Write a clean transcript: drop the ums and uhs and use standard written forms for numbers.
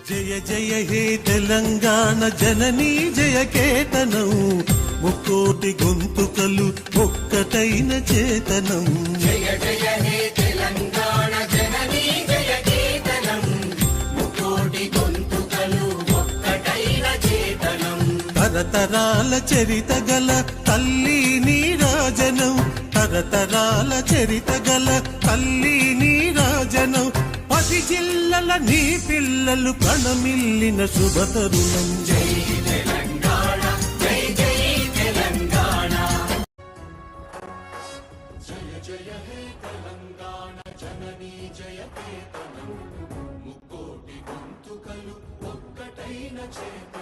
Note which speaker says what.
Speaker 1: జయ జయ హే తెలంగాణ జననీ జయ కేతనం ముక్కోటి గొంతుకలు ఒక్కటైన చేతనం.
Speaker 2: జయ జయ హే తెలంగాణ జననీ జయ కేతనం ముక్కోటి గొంతుకలు ఒక్కటైన చేతనం.
Speaker 1: తరతరాల చరిత గల తల్లి నీరాజనం, తరతరాల చరిత గల తల్లి నీరాజనం. 10 జిల్లల నీ పిల్లలు కణమిల్లిన శుభతరుణం.
Speaker 2: జై తెలంగాణ జై జై తెలంగాణ. జయ జయ హే తెలంగాణ జననీ జయ కేతనం ముక్కోటి గొంతుకలు ఒక్కటైన చేతనం.